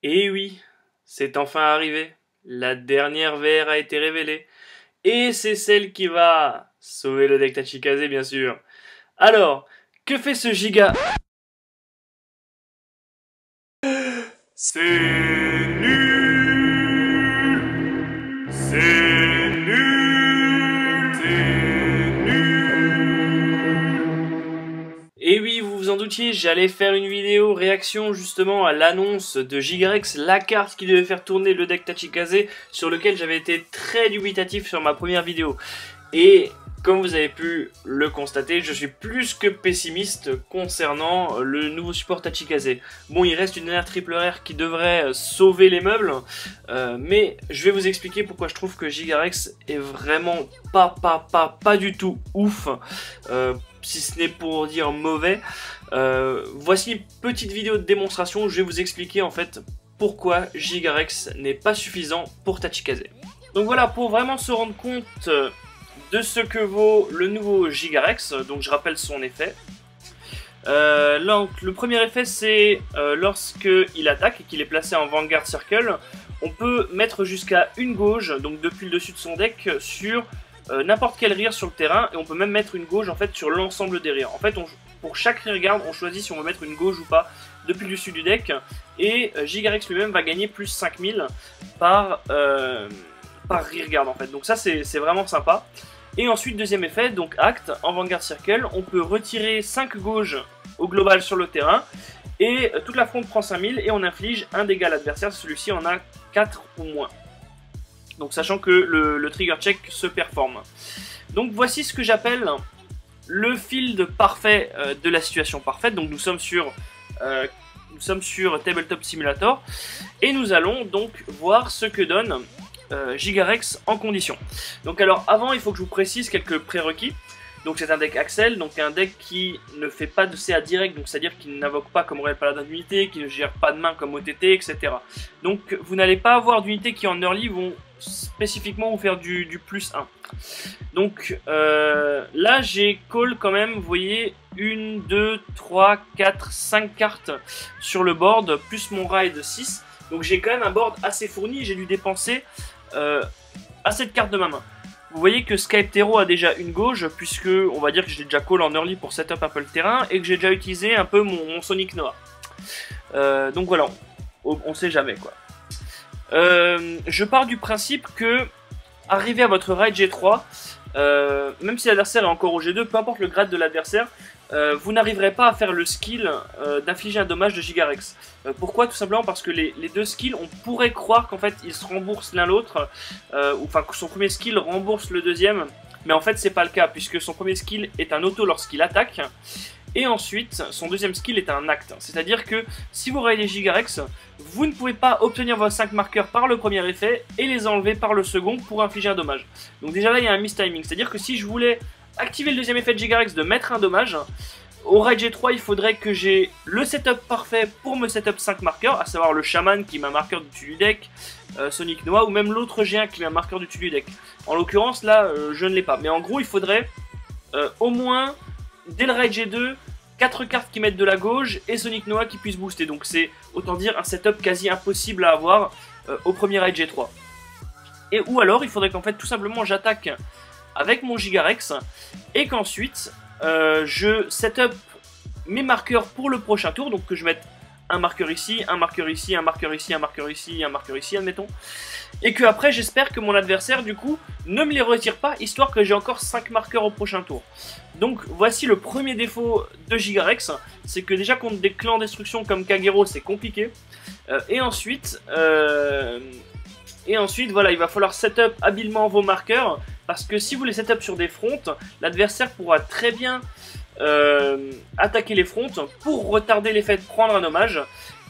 Et oui, c'est enfin arrivé. La dernière VR a été révélée. Et c'est celle qui va sauver le deck Tachikaze, bien sûr. Alors, que fait ce giga? C'est nul! C'est nul! C'est nul! Et oui, vous vous en doutiez, j'allais faire une vidéo réaction justement à l'annonce de Gigarex, la carte qui devait faire tourner le deck Tachikaze, sur lequel j'avais été très dubitatif sur ma première vidéo. Et comme vous avez pu le constater, je suis plus que pessimiste concernant le nouveau support Tachikaze. Bon, il reste une dernière triple rare qui devrait sauver les meubles, mais je vais vous expliquer pourquoi je trouve que Gigarex est vraiment pas du tout ouf, si ce n'est pour dire mauvais. Voici une petite vidéo de démonstration où je vais vous expliquer en fait pourquoi Gigarex n'est pas suffisant pour Tachikaze. Donc voilà, pour vraiment se rendre compte de ce que vaut le nouveau Gigarex, donc je rappelle son effet. Le premier effet, c'est lorsqu'il attaque et qu'il est placé en Vanguard Circle, on peut mettre jusqu'à une gauge, donc depuis le dessus de son deck, sur n'importe quel rear sur le terrain, et on peut même mettre une gauge en fait sur l'ensemble des rears. En fait, pour chaque rearguard, on choisit si on veut mettre une gauge ou pas depuis le dessus du deck, et Gigarex lui-même va gagner plus 5000 par rearguard en fait. Donc ça, c'est vraiment sympa. Et ensuite, deuxième effet, donc Act, en Vanguard Circle, on peut retirer 5 gauges au global sur le terrain, et toute la fronde prend 5000, et on inflige un dégât à l'adversaire, celui-ci en a 4 ou moins. Donc sachant que le trigger check se performe. Donc voici ce que j'appelle le field parfait de la situation parfaite. Donc nous sommes sur Tabletop Simulator, et nous allons donc voir ce que donne Gigarex en condition. Donc alors avant, il faut que je vous précise quelques prérequis. Donc c'est un deck Axel, donc un deck qui ne fait pas de CA direct, donc c'est-à-dire qu'il n'invoque pas comme Royal Paladin d'unité, qui ne gère pas de main comme OTT, etc. Donc vous n'allez pas avoir d'unités qui en early vont spécifiquement vous faire du plus 1. Donc là j'ai call quand même, vous voyez, 1, 2, 3, 4, 5 cartes sur le board, plus mon ride 6. Donc j'ai quand même un board assez fourni, j'ai dû dépenser assez de cartes de ma main. Vous voyez que Skype-Tero a déjà une gauge, puisque on va dire que je l'ai déjà call en early pour setup un peu le terrain, et que j'ai déjà utilisé un peu mon Sonic Noah. Donc voilà, on sait jamais quoi. Je pars du principe que, arrivé à votre raid G3, même si l'adversaire est encore au G2, peu importe le grade de l'adversaire, vous n'arriverez pas à faire le skill d'infliger un dommage de Gigarex. Pourquoi? Tout simplement parce que les deux skills, on pourrait croire qu'en fait ils se remboursent l'un l'autre, enfin que son premier skill rembourse le deuxième, mais en fait c'est pas le cas, puisque son premier skill est un auto lorsqu'il attaque, et ensuite son deuxième skill est un acte. C'est-à-dire que si vous raidez Gigarex, vous ne pouvez pas obtenir vos 5 marqueurs par le premier effet et les enlever par le second pour infliger un dommage. Donc déjà là il y a un mistiming, c'est-à-dire que si je voulais activer le deuxième effet de Gigarex de mettre un dommage, au raid G3 il faudrait que j'ai le setup parfait pour me setup 5 marqueurs, à savoir le Shaman qui met un marqueur du dessus du deck, Sonic Noah, ou même l'autre G1 qui met un marqueur du dessus du deck. En l'occurrence là je ne l'ai pas, mais en gros il faudrait au moins dès le raid G2 4 cartes qui mettent de la gauche et Sonic Noah qui puisse booster. Donc c'est autant dire un setup quasi impossible à avoir au premier raid G3. Et ou alors il faudrait qu'en fait tout simplement j'attaque avec mon Gigarex, et qu'ensuite je setup mes marqueurs pour le prochain tour, donc que je mette un marqueur ici, un marqueur ici, un marqueur ici, un marqueur ici, un marqueur ici, admettons, et que après j'espère que mon adversaire du coup ne me les retire pas, histoire que j'ai encore 5 marqueurs au prochain tour. Donc voici le premier défaut de Gigarex, c'est que déjà contre des clans destruction comme Kagero c'est compliqué, et ensuite voilà, il va falloir setup habilement vos marqueurs, parce que si vous les setup sur des fronts, l'adversaire pourra très bien attaquer les fronts pour retarder l'effet de prendre un dommage,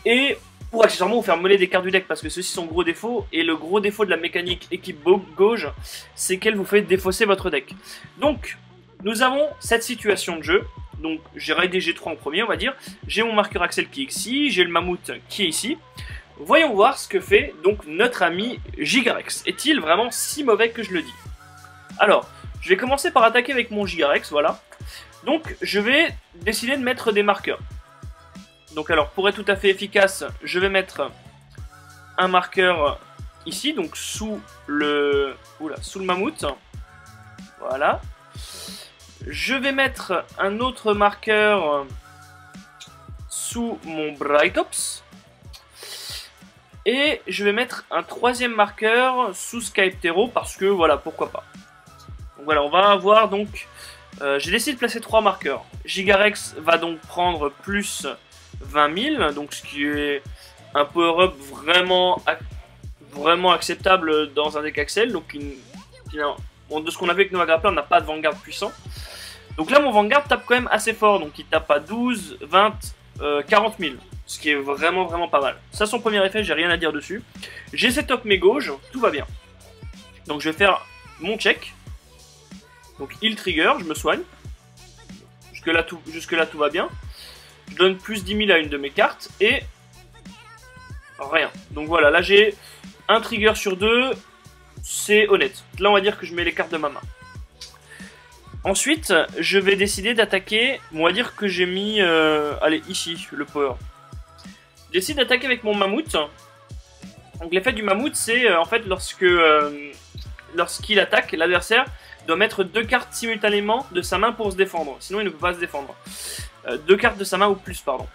et pour accessoirement vous faire voler des cartes du deck, parce que ceux-ci sont gros défauts, et le gros défaut de la mécanique équipe gauche, c'est qu'elle vous fait défausser votre deck. Donc, nous avons cette situation de jeu. Donc j'ai raidé G3 en premier, on va dire, j'ai mon marqueur Axel qui est ici, j'ai le mammouth qui est ici. Voyons voir ce que fait donc notre ami Gigarex. Est-il vraiment si mauvais que je le dis? Alors, je vais commencer par attaquer avec mon Gigarex, voilà. Donc, je vais décider de mettre des marqueurs. Donc alors, pour être tout à fait efficace, je vais mettre un marqueur ici, donc sous le mammouth. Voilà. Je vais mettre un autre marqueur sous mon Brightops. Et je vais mettre un troisième marqueur sous Skyptero parce que voilà, pourquoi pas. Donc voilà, on va avoir donc... j'ai décidé de placer 3 marqueurs. Gigarex va donc prendre plus 20 000, donc ce qui est un power-up vraiment acceptable dans un deck Axel. Donc de ce qu'on a vu avec Nova Grappler, on n'a pas de Vanguard puissant. Donc là, mon Vanguard tape quand même assez fort, donc il tape à 12, 20, 40 000. Ce qui est vraiment pas mal. Ça, son premier effet, j'ai rien à dire dessus. J'ai setup mes gauges, tout va bien. Donc je vais faire mon check. Donc heal trigger, je me soigne. Jusque là tout va bien. Je donne plus 10 000 à une de mes cartes et rien. Donc voilà, là j'ai un trigger sur 2, c'est honnête. Là on va dire que je mets les cartes de ma main. Ensuite, je vais décider d'attaquer, on va dire que j'ai mis, allez ici, le power. Je décide d'attaquer avec mon mammouth. Donc l'effet du mammouth c'est en fait lorsqu'il attaque, l'adversaire doit mettre 2 cartes simultanément de sa main pour se défendre. Sinon il ne peut pas se défendre. 2 cartes de sa main ou plus, pardon.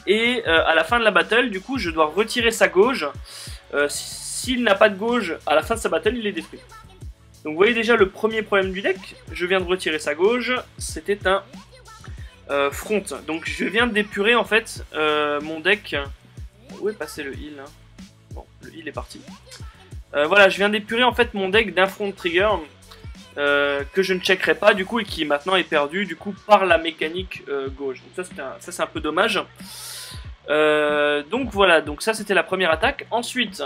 Et à la fin de la battle, du coup, je dois retirer sa gauge. S'il n'a pas de gauge, à la fin de sa battle, il est détruit. Donc vous voyez déjà le premier problème du deck. Je viens de retirer sa gauge. C'était un front. Donc je viens d'épurer en fait mon deck. Où est passé le heal hein? Bon, le heal est parti. Voilà, je viens d'épurer en fait mon deck d'un front trigger. Que je ne checkerai pas du coup et qui maintenant est perdu du coup par la mécanique gauche. Donc ça c'est un peu dommage. Donc voilà, donc ça c'était la première attaque. Ensuite,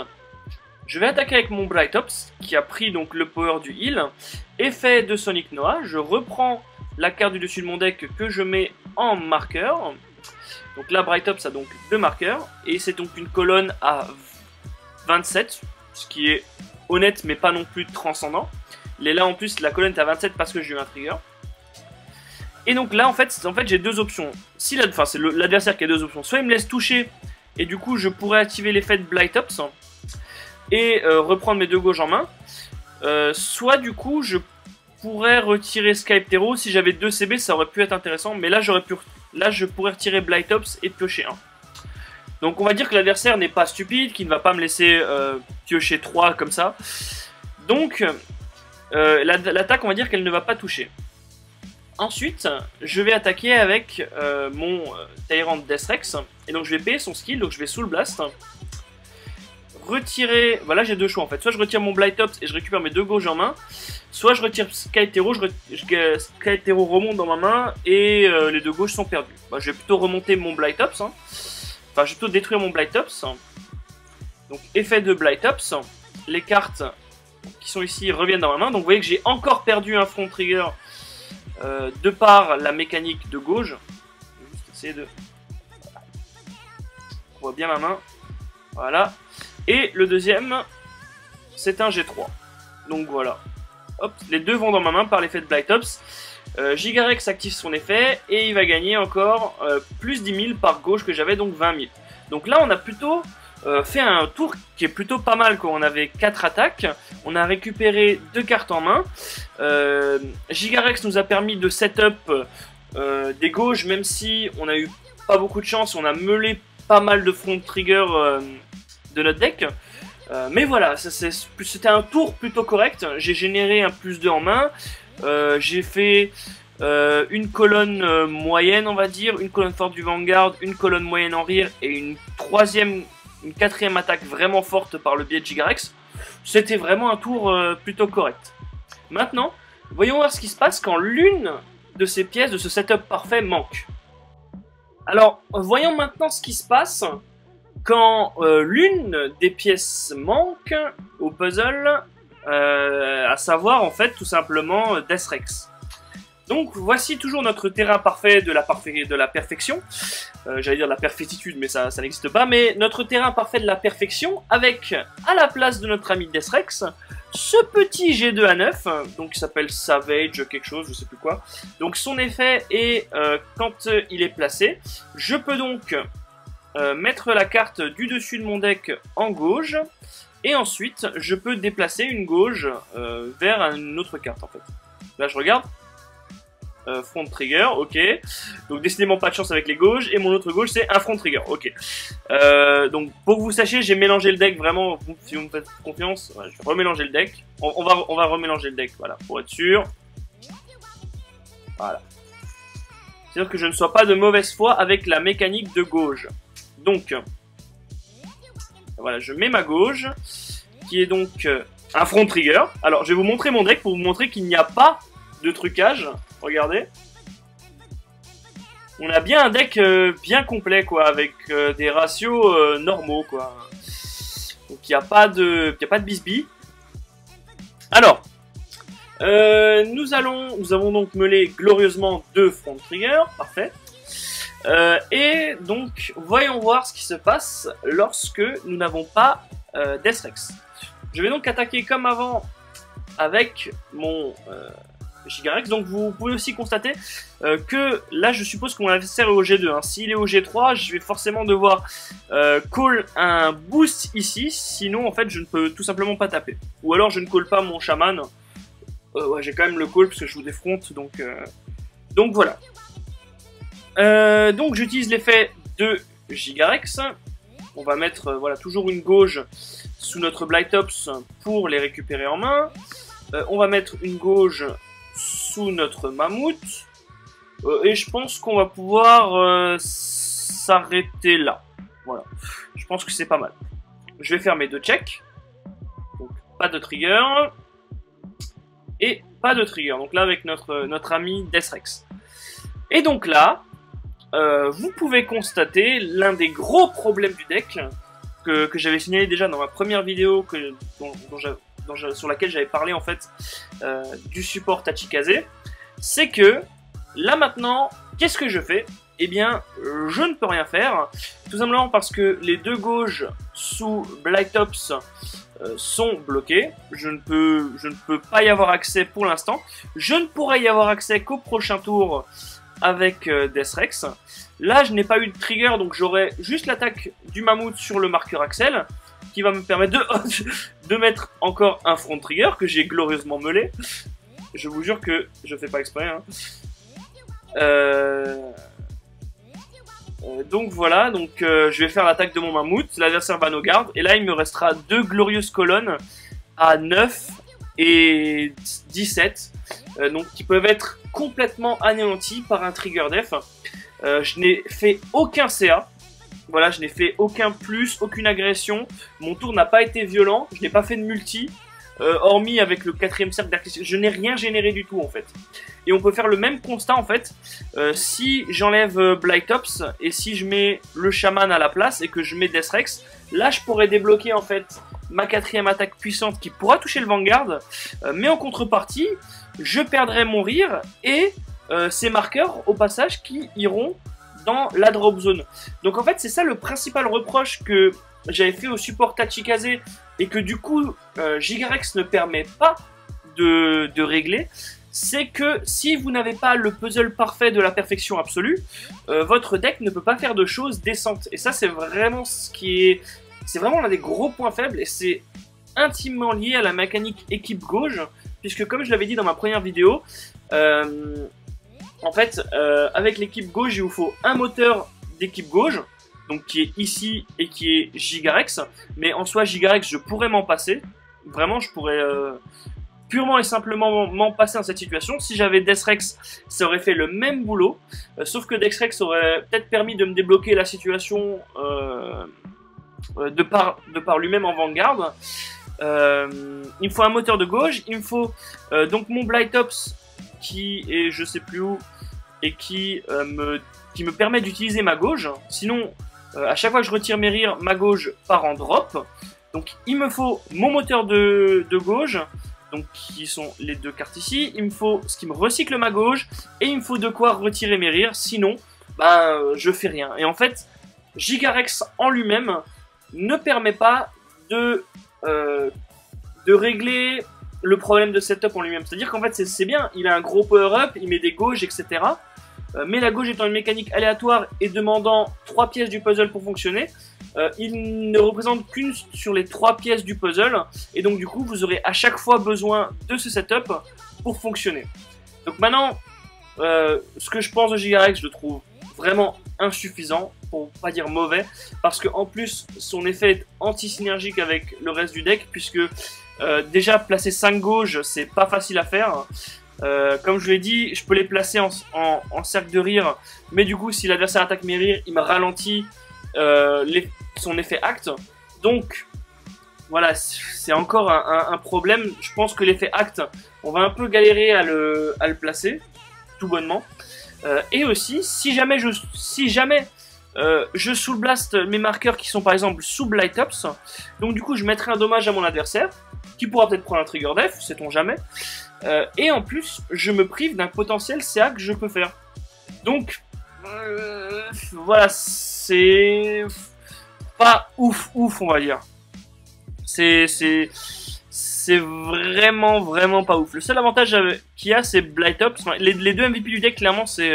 je vais attaquer avec mon Brightops qui a pris donc le power du heal. Effet de Sonic Noah, je reprends la carte du dessus de mon deck que je mets en marqueur. Donc là Brightops a donc 2 marqueurs et c'est donc une colonne à 27, ce qui est honnête mais pas non plus transcendant. Là en plus la colonne est à 27 parce que j'ai eu un trigger. Et donc là en fait j'ai 2 options. Si c'est l'adversaire qui a 2 options. Soit il me laisse toucher et du coup je pourrais activer l'effet de Blightops et reprendre mes 2 gauches en main. Soit du coup je pourrais retirer Skyptero. Si j'avais 2 CB ça aurait pu être intéressant. Mais là je pourrais retirer Blightops et piocher 1. Donc on va dire que l'adversaire n'est pas stupide, qu'il ne va pas me laisser piocher 3 comme ça. Donc l'attaque, on va dire qu'elle ne va pas toucher. Ensuite, je vais attaquer avec mon Tyrant Deathrex. Et donc je vais payer son skill, donc je vais Soul Blast. Retirer... Voilà, j'ai 2 choix en fait. Soit je retire mon Blightops et je récupère mes 2 gauches en main. Soit je retire Skyptero, Skyptero remonte dans ma main et les 2 gauches sont perdues. Bah, je vais plutôt remonter mon Blightops. Hein. Enfin, je vais plutôt détruire mon Blightops. Donc effet de Blightops. Les cartes qui sont ici reviennent dans ma main. Donc vous voyez que j'ai encore perdu un front trigger de par la mécanique de gauche. Je vais juste essayer de... On voit bien ma main. Voilà. Et le deuxième, c'est un G3. Donc voilà. Hop, les 2 vont dans ma main par l'effet de Blightops. Gigarex active son effet et il va gagner encore plus 10 000 par gauche que j'avais, donc 20 000. Donc là on a plutôt... fait un tour qui est plutôt pas mal quand on avait 4 attaques. On a récupéré 2 cartes en main. Gigarex nous a permis de setup des gauches, même si on a eu pas beaucoup de chance. On a meulé pas mal de front trigger de notre deck. Mais voilà, c'était un tour plutôt correct. J'ai généré un plus 2 en main. J'ai fait une colonne moyenne, on va dire, une colonne forte du Vanguard, une colonne moyenne en rear et une quatrième attaque vraiment forte par le biais de Gigarex. C'était vraiment un tour plutôt correct. Maintenant, voyons voir ce qui se passe quand l'une de ces pièces de ce setup parfait manque. Alors, voyons maintenant ce qui se passe quand l'une des pièces manque au puzzle, à savoir en fait tout simplement Deathrex. Donc voici toujours notre terrain parfait de la perfection. J'allais dire de la perfectitude, mais ça n'existe pas. Mais notre terrain parfait de la perfection, avec à la place de notre ami Deathrex, ce petit G2 à 9, donc qui s'appelle Savage quelque chose, je sais plus quoi. Donc son effet est quand il est placé, je peux donc mettre la carte du dessus de mon deck en gauche, et ensuite je peux déplacer une gauche vers une autre carte en fait. Là je regarde, front trigger, ok, donc décidément pas de chance avec les gauches, et mon autre gauche c'est un front trigger, ok. Donc pour que vous sachiez, j'ai mélangé le deck vraiment, si vous me faites confiance, je vais remélanger le deck, on va remélanger le deck, voilà, pour être sûr. Voilà. C'est-à-dire que je ne sois pas de mauvaise foi avec la mécanique de gauche. Donc, voilà, je mets ma gauche, qui est donc un front trigger. Alors, je vais vous montrer mon deck pour vous montrer qu'il n'y a pas de trucage. Regardez. On a bien un deck bien complet, quoi, avec des ratios normaux, quoi. Donc, il n'y a pas de bisbis. Alors, nous avons donc mêlé glorieusement 2 front trigger, parfait. Et donc, voyons voir ce qui se passe lorsque nous n'avons pas Deathrex. Je vais donc attaquer comme avant avec mon Gigarex. Donc, vous pouvez aussi constater que là, je suppose que mon adversaire est au G2. Hein. S'il est au G3, je vais forcément devoir call un boost ici. Sinon, en fait, je ne peux tout simplement pas taper. Ou alors, je ne call pas mon chaman. Ouais, j'ai quand même le call parce que je vous défronte. Donc voilà. Donc j'utilise l'effet de Gigarex. On va mettre voilà, toujours une gauche sous notre Blighttops pour les récupérer en main. On va mettre une gauche sous notre Mammouth. Et je pense qu'on va pouvoir s'arrêter là. Voilà. Je pense que c'est pas mal. Je vais faire mes 2 checks. Donc pas de trigger. Et pas de trigger. Donc là avec notre ami Deathrex. Et donc là, vous pouvez constater l'un des gros problèmes du deck que j'avais signalé déjà dans ma première vidéo sur laquelle j'avais parlé en fait du support Tachikaze. C'est que là maintenant, qu'est-ce que je fais? Eh bien, je ne peux rien faire, tout simplement parce que les 2 gauches sous Blighttops sont bloquées. Je ne peux pas y avoir accès pour l'instant. Je ne pourrai y avoir accès qu'au prochain tour avec Deathrex. Là, je n'ai pas eu de trigger, donc j'aurai juste l'attaque du Mammouth sur le marqueur Axel, qui va me permettre de mettre encore un front trigger que j'ai glorieusement meulé. Je vous jure que je fais pas exprès. Hein. Donc voilà, donc je vais faire l'attaque de mon Mammouth, l'adversaire va nos gardes, et là il me restera 2 glorieuses colonnes à 9 et 17, donc qui peuvent être complètement anéanties par un trigger def. Je n'ai fait aucun CA, voilà, je n'ai fait aucun plus, aucune agression, mon tour n'a pas été violent, je n'ai pas fait de multi, hormis avec le 4ème cercle d'arc, je n'ai rien généré du tout en fait. Et on peut faire le même constat en fait, si j'enlève Blighttops et si je mets le chaman à la place et que je mets Deathrex, là je pourrais débloquer en fait ma 4ème attaque puissante qui pourra toucher le Vanguard, mais en contrepartie, je perdrai mon rire et ces marqueurs au passage qui iront dans la drop zone. Donc en fait c'est ça le principal reproche que j'avais fait au support Tachikaze et que du coup Gigarex ne permet pas de régler. C'est que si vous n'avez pas le puzzle parfait de la perfection absolue, votre deck ne peut pas faire de choses décentes. Et ça, c'est vraiment c'est vraiment l'un des gros points faibles, et c'est intimement lié à la mécanique équipe gauche, puisque comme je l'avais dit dans ma première vidéo, en fait, avec l'équipe gauche, il vous faut un moteur d'équipe gauche, donc qui est ici et qui est Gigarex, mais en soi, Gigarex, je pourrais m'en passer. Vraiment, je pourrais... purement et simplement m'en passer dans cette situation. Si j'avais Deathrex, ça aurait fait le même boulot, sauf que Deathrex aurait peut-être permis de me débloquer la situation de par lui-même en Vanguard. Il me faut un moteur de gauche, il me faut donc mon Blighttops qui est je sais plus où et qui me permet d'utiliser ma gauche. Sinon, à chaque fois que je retire mes rires, ma gauche part en drop. Donc il me faut mon moteur de gauche, donc qui sont les 2 cartes ici, il me faut ce qui me recycle ma gauche, et il me faut de quoi retirer mes rires, sinon, je fais rien. Et en fait, Gigarex en lui-même ne permet pas de régler le problème de setup en lui-même. C'est-à-dire qu'en fait, c'est bien, il a un gros power-up, il met des gauches, etc. mais la gauche étant une mécanique aléatoire et demandant 3 pièces du puzzle pour fonctionner, il ne représente qu'une sur les 3 pièces du puzzle, et donc du coup vous aurez à chaque fois besoin de ce setup pour fonctionner. Donc maintenant, ce que je pense de Gigarex, je le trouve vraiment insuffisant, pour pas dire mauvais, parce qu'en plus son effet est anti-synergique avec le reste du deck, puisque déjà placer 5 gauges c'est pas facile à faire. Comme je l'ai dit, je peux les placer en cercle de rire, mais du coup si l'adversaire attaque mes rires, il me ralentit son effet acte. Donc voilà, c'est encore un problème. Je pense que l'effet acte, on va un peu galérer à le placer, tout bonnement. Et aussi, si jamais je soul blast mes marqueurs qui sont par exemple sous Blight Ups, donc du coup je mettrai un dommage à mon adversaire, qui pourra peut-être prendre un trigger def, sait-on jamais. Et en plus, je me prive d'un potentiel CA que je peux faire. Donc, voilà, c'est pas ouf, on va dire. C'est vraiment pas ouf. Le seul avantage qu'il y a, c'est Blight Ups. Enfin, les deux MVP du deck, clairement, c'est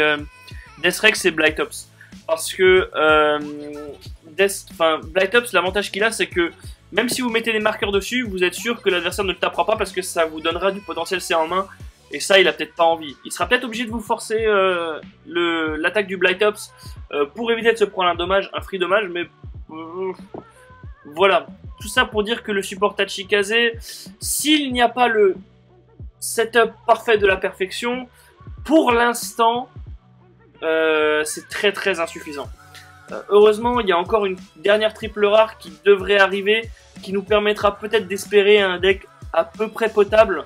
Deathrex et Blight Ups. Parce que Blight Ups, l'avantage qu'il a, c'est que même si vous mettez des marqueurs dessus, vous êtes sûr que l'adversaire ne le tapera pas parce que ça vous donnera du potentiel C en main. Et ça, il a peut-être pas envie. Il sera peut-être obligé de vous forcer l'attaque du Blight Ups pour éviter de se prendre un dommage, un free dommage, mais voilà. Tout ça pour dire que le support Tachikaze, s'il n'y a pas le setup parfait de la perfection, pour l'instant, c'est très insuffisant. Heureusement, il y a encore une dernière triple rare qui devrait arriver, qui nous permettra peut-être d'espérer un deck à peu près potable.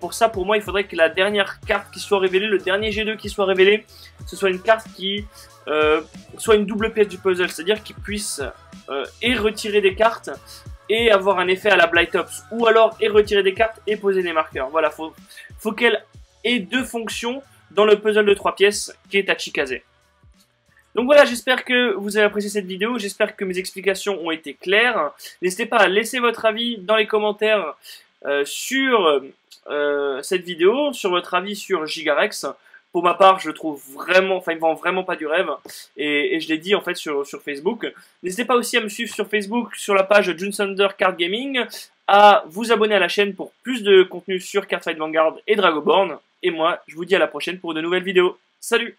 Pour ça, pour moi, il faudrait que la dernière carte qui soit révélée, le dernier G2 qui soit révélé, ce soit une carte qui soit une double pièce du puzzle, c'est-à-dire qu'il puisse et retirer des cartes et avoir un effet à la Blight Ups, ou alors et retirer des cartes et poser des marqueurs. Voilà, faut qu'elle ait deux fonctions dans le puzzle de 3 pièces qui est Tachikaze. Donc voilà, j'espère que vous avez apprécié cette vidéo, j'espère que mes explications ont été claires. N'hésitez pas à laisser votre avis dans les commentaires sur cette vidéo, sur votre avis sur Gigarex. Pour ma part, je le trouve vraiment, il vend vraiment pas du rêve, et je l'ai dit en fait sur Facebook. N'hésitez pas aussi à me suivre sur Facebook, sur la page June Thunder Card Gaming, à vous abonner à la chaîne pour plus de contenu sur Cardfight Vanguard et Dragonborn. Et moi, je vous dis à la prochaine pour de nouvelles vidéos. Salut!